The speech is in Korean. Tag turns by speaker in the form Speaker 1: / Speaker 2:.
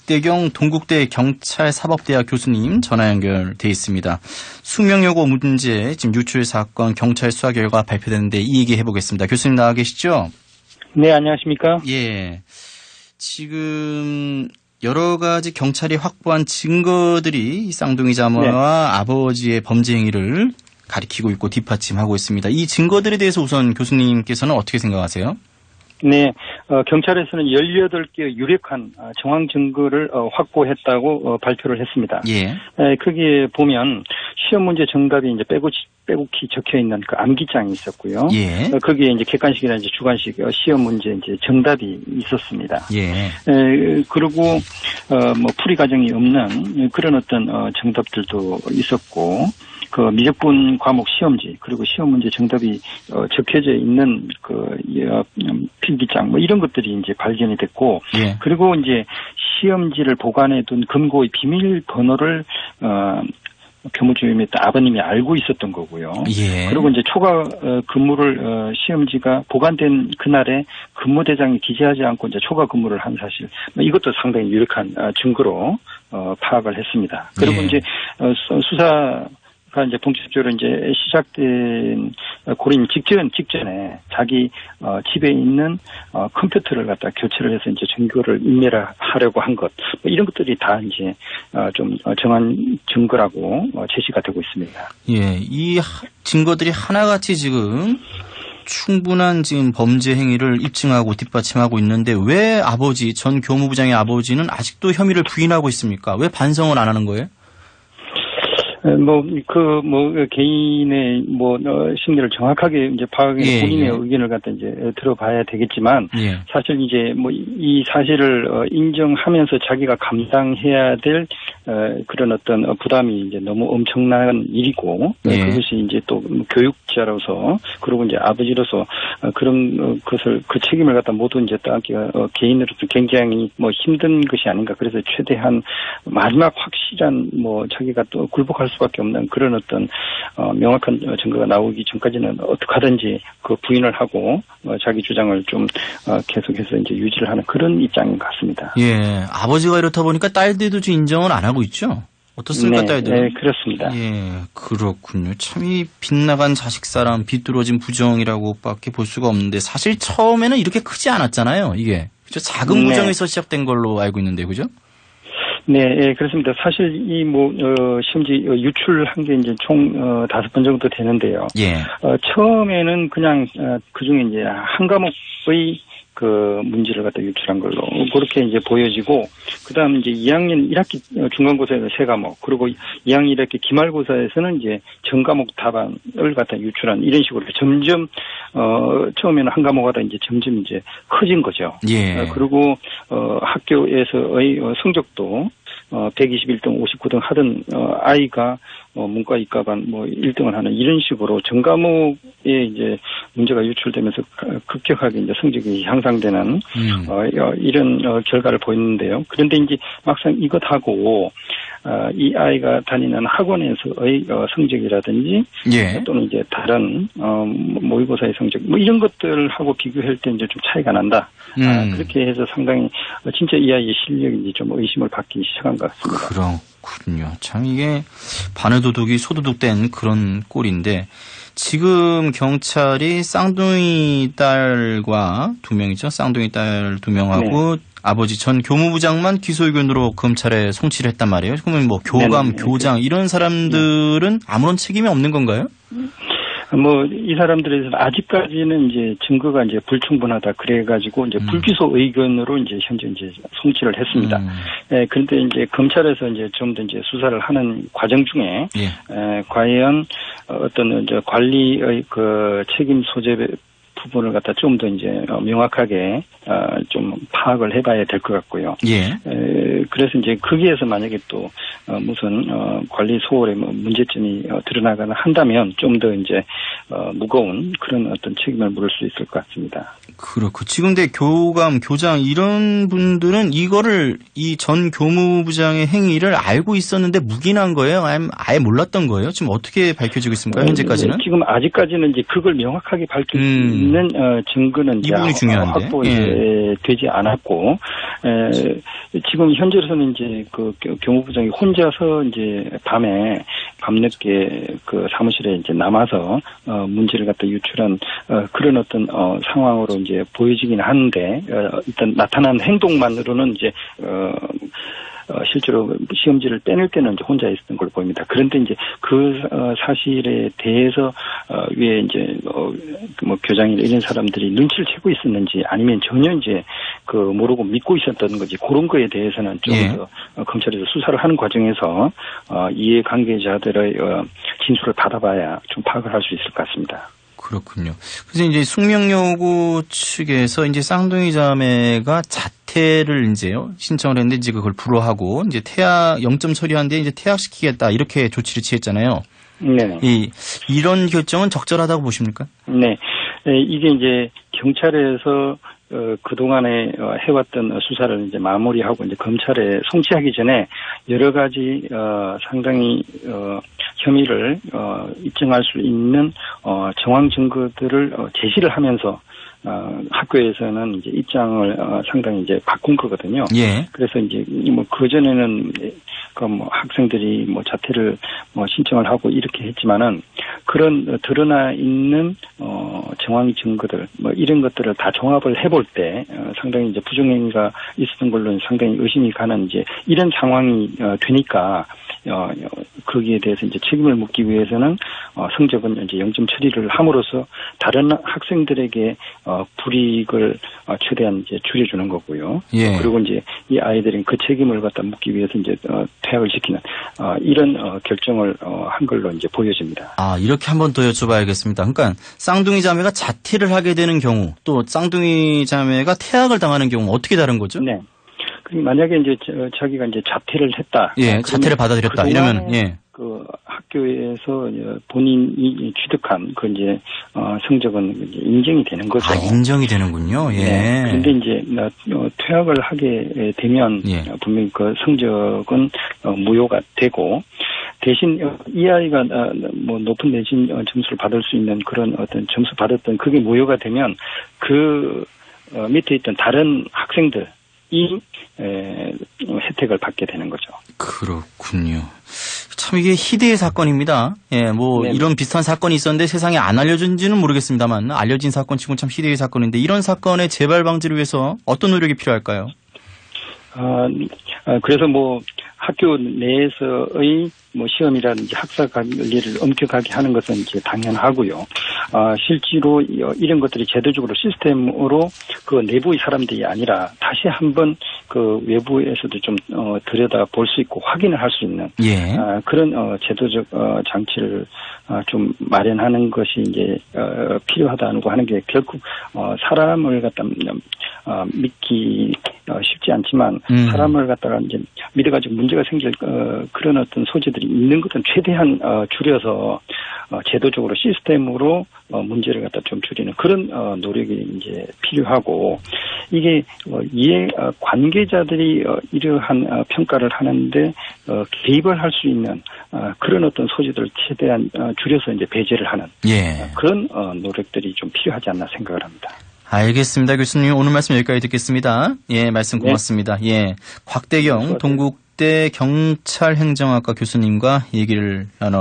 Speaker 1: 박대경 동국대 경찰사법대학 교수님 전화 연결돼 있습니다. 수명여고 문제 지금 유출 사건 경찰 수사 결과 발표됐는데 이 얘기 해보겠습니다. 교수님 나와 계시죠?
Speaker 2: 네, 안녕하십니까?
Speaker 1: 예. 지금 여러 가지 경찰이 확보한 증거들이 쌍둥이 자매와 아버지의 범죄 행위를 가리키고 있고 뒷받침하고 있습니다. 이 증거들에 대해서 우선 교수님께서는 어떻게 생각하세요?
Speaker 2: 네, 경찰에서는 18개의 유력한 정황 증거를 확보했다고 발표를 했습니다.
Speaker 1: 예.
Speaker 2: 거기에 보면 시험 문제 정답이 이제 빼곡히 적혀 있는 그 암기장이 있었고요.
Speaker 1: 예.
Speaker 2: 거기에 이제 객관식이나 이제 주관식 시험 문제 이제 정답이 있었습니다.
Speaker 1: 예.
Speaker 2: 그리고 뭐 풀이 과정이 없는 그런 어떤 정답들도 있었고. 그 미적분 과목 시험지 그리고 시험 문제 정답이 적혀져 있는 그 필기장 뭐 이런 것들이 이제 발견이 됐고
Speaker 1: 예.
Speaker 2: 그리고 이제 시험지를 보관해둔 금고의 비밀번호를 교무주임의 아버님이 알고 있었던 거고요.
Speaker 1: 예.
Speaker 2: 그리고 이제 초과 근무를 시험지가 보관된 그날에 근무대장이 기재하지 않고 이제 초과 근무를 한 사실 이것도 상당히 유력한 증거로 파악을 했습니다. 그리고
Speaker 1: 예.
Speaker 2: 이제 수사 가 이제 본격적으로 이제 시작된 고린 직전에 자기 집에 있는 컴퓨터를 갖다 교체를 해서 이제 증거를 인멸하려고 한 것, 뭐 이런 것들이 다 이제 좀 정한 증거라고 제시가 되고 있습니다.
Speaker 1: 예, 이 증거들이 하나같이 지금 충분한 지금 범죄 행위를 입증하고 뒷받침하고 있는데 왜 아버지 전 교무부장의 아버지는 아직도 혐의를 부인하고 있습니까? 왜 반성을 안 하는 거예요?
Speaker 2: 개인의 심리를 정확하게 이제 파악해 본인의 의견을 갖다 이제 들어봐야 되겠지만, 사실 이제 이 사실을 인정하면서 자기가 감당해야 될 그런 어떤 부담이 이제 너무 엄청난 일이고, 그것이 이제 또 교육자로서, 그리고 이제 아버지로서 그런 것을, 그 책임을 갖다 모두 이제 따기가 개인으로서 굉장히 힘든 것이 아닌가. 그래서 최대한 마지막 확실한 자기가 또 굴복할 수밖에 없는 그런 어떤 명확한 증거가 나오기 전까지는 어떻게 하든지 그 부인을 하고 자기 주장을 좀 계속해서 이제 유지를 하는 그런 입장인 것 같습니다.
Speaker 1: 예, 아버지가 이렇다 보니까 딸들도 좀 인정을 안 하고 있죠? 어떻습니까, 딸들?
Speaker 2: 네, 그렇습니다.
Speaker 1: 예, 그렇군요. 참 이 빗나간 자식 사람, 비뚤어진 부정이라고밖에 볼 수가 없는데 사실 처음에는 이렇게 크지 않았잖아요, 이게. 그죠? 작은 부정에서 시작된 걸로 알고 있는데, 그죠?
Speaker 2: 네, 예, 그렇습니다. 사실 시험지 유출한 게 이제 총 5번 정도 되는데요.
Speaker 1: 예.
Speaker 2: 처음에는 그냥 그중에 이제 한 과목의 그 문제를 갖다 유출한 걸로 그렇게 이제 보여지고, 그다음 이제 2학년 1학기 중간고사에서 3과목, 그리고 2학년 1학기 기말고사에서는 이제 전 과목 답안을 갖다 유출한 이런 식으로 점점 처음에는 한 과목마다 이제 점점 이제 커진 거죠.
Speaker 1: 예.
Speaker 2: 그리고 학교에서의 성적도 121등, 59등 하던 아이가 문과, 이과반 1등을 하는 이런 식으로 전 과목에 이제 문제가 유출되면서 급격하게 이제 성적이 향상되는 이런 결과를 보이는데요. 그런데 이제 막상 이것하고 이 아이가 다니는 학원에서의 성적이라든지 또는 이제 다른 모의고사의 성적 이런 것들하고 비교할 때 이제 좀 차이가 난다. 그렇게 해서 상당히 진짜 이 아이의 실력인지 좀 의심을 받기 시작한 것 같습니다.
Speaker 1: 그렇군요. 참 이게 반의도둑이 소도둑된 그런 꼴인데, 지금 경찰이 쌍둥이 딸과 2명이죠. 쌍둥이 딸 2명하고 아버지 전 교무부장만 기소 의견으로 검찰에 송치를 했단 말이에요. 그러면 교감, 교장 이런 사람들은 아무런 책임이 없는 건가요?
Speaker 2: 이 사람들에서는 아직까지는 이제 증거가 이제 불충분하다 그래가지고 이제 불기소 의견으로 이제 현재 이제 송치를 했습니다. 그런데 이제 검찰에서 이제 좀 더 이제 수사를 하는 과정 중에 과연 어떤 이제 관리의 그 책임 소재 부분을 갖다 좀 더 이제 명확하게 좀 파악을 해봐야 될 것 같고요. 그래서 이제 거기에서 만약에 또 무슨 관리 소홀의 문제점이 드러나거나 한다면 좀 더 이제 무거운 그런 어떤 책임을 물을 수 있을 것 같습니다.
Speaker 1: 그렇고 지금 대 교감, 교장 이런 분들은 이거를 이 전 교무부장의 행위를 알고 있었는데 묵인한 거예요? 아니면 아예 몰랐던 거예요? 지금 어떻게 밝혀지고 있습니까? 현재까지는?
Speaker 2: 지금 아직까지는 이제 그걸 명확하게 밝힐 수 있는 증거는
Speaker 1: 이 부분이 중요한데
Speaker 2: 확보 되지 않았고 지금 현재로서는 이제 그 교무부장이 혼자서 이제 밤늦게 그 사무실에 이제 남아서 문제를 갖다 유출한 그런 어떤 상황으로 이제 보여지긴 하는데 일단 나타난 행동만으로는 이제 실제로 시험지를 빼낼 때는 이제 혼자 있었던 걸로 보입니다. 그런데 이제 그 사실에 대해서 위에 이제 뭐 교장이나 이런 사람들이 눈치를 채고 있었는지 아니면 전혀 이제 그 모르고 믿고 있었던 건지 그런 거에 대해서는 좀 더 검찰에서 수사를 하는 과정에서 이해관계자들의 진술을 받아봐야 좀 파악을 할 수 있을 것 같습니다.
Speaker 1: 그렇군요. 그래서 이제 숙명여고 측에서 이제 쌍둥이 자매가 자퇴를 이제요 신청을 했는데 이제 그걸 불허하고 이제 퇴학 0점 처리한 뒤에 이제 퇴학시키겠다 이렇게 조치를 취했잖아요.
Speaker 2: 네.
Speaker 1: 이런 결정은 적절하다고 보십니까?
Speaker 2: 네. 이게 이제 경찰에서 그동안에 해왔던 수사를 이제 마무리하고 이제 검찰에 송치하기 전에 여러 가지 상당히 혐의를 입증할 수 있는 정황 증거들을 제시를 하면서 학교에서는 이제 입장을 상당히 이제 바꾼 거거든요.
Speaker 1: 예.
Speaker 2: 그래서 이제 뭐 그전에는 그 뭐 학생들이 뭐 자퇴를 뭐 신청을 하고 이렇게 했지만은 그런 드러나 있는 정황 증거들 뭐 이런 것들을 다 종합을 해볼 때 상당히 이제 부정행위가 있었던 걸로 상당히 의심이 가는 이제 이런 상황이 되니까 거기에 대해서 이제 책임을 묻기 위해서는 성적은 이제 0점 처리를 함으로써 다른 학생들에게 불이익을 최대한 이제 줄여주는 거고요.
Speaker 1: 예.
Speaker 2: 그리고 이제 이 아이들은 그 책임을 갖다 묻기 위해서 이제 퇴학을 시키는 이런 결정을 한 걸로 이제 보여집니다.
Speaker 1: 이렇게 한번 더 여쭤봐야겠습니다. 그러니까 쌍둥이 자매가 자퇴를 하게 되는 경우 또 쌍둥이 자매가 퇴학을 당하는 경우 어떻게 다른 거죠?
Speaker 2: 네. 만약에 이제 자기가 이제 자퇴를 했다.
Speaker 1: 예, 자퇴를 받아들였다. 이러면
Speaker 2: 그 학교에서 본인이 취득한 그 이제 성적은 이제 인정이 되는 거죠.
Speaker 1: 인정이 되는군요. 예.
Speaker 2: 네. 그런데 이제 퇴학을 하게 되면 분명히 그 성적은 무효가 되고 대신 이 아이가 뭐 높은 내신 점수를 받을 수 있는 그런 어떤 점수 받았던 그게 무효가 되면 그 밑에 있던 다른 학생들 이 혜택을 받게 되는 거죠.
Speaker 1: 그렇군요. 참 이게 희대의 사건입니다. 예, 뭐
Speaker 2: 네네.
Speaker 1: 이런 비슷한 사건이 있었는데 세상에 안 알려진지는 모르겠습니다만 알려진 사건 치고는 참 희대의 사건인데 이런 사건의 재발 방지를 위해서 어떤 노력이 필요할까요?
Speaker 2: 그래서 뭐 학교 내에서의 뭐 시험이라든지 학사 관리를 엄격하게 하는 것은 이제 당연하고요. 실제로 이런 것들이 제도적으로 시스템으로 그 내부의 사람들이 아니라 다시 한번 그 외부에서도 좀 들여다 볼 수 있고 확인을 할 수 있는 그런 제도적 장치를 좀 마련하는 것이 이제 필요하다고 하는 게 결국 사람을 갖다 믿기 쉽지 않지만 사람을 갖다가 이제 믿어가지고 문제가 생길 그런 어떤 소지들이 있는 것은 최대한 줄여서 제도적으로 시스템으로 문제를 갖다 좀 줄이는 그런 노력이 이제 필요하고 이게 이해 관계자들이 이러한 평가를 하는데 개입을 할 수 있는 그런 어떤 소지들을 최대한 줄여서 이제 배제를 하는 그런 노력들이 좀 필요하지 않나 생각을 합니다.
Speaker 1: 알겠습니다. 교수님 오늘 말씀 여기까지 듣겠습니다. 예, 말씀 고맙습니다. 예, 곽대경 동국대 경찰행정학과 교수님과 얘기를 나눠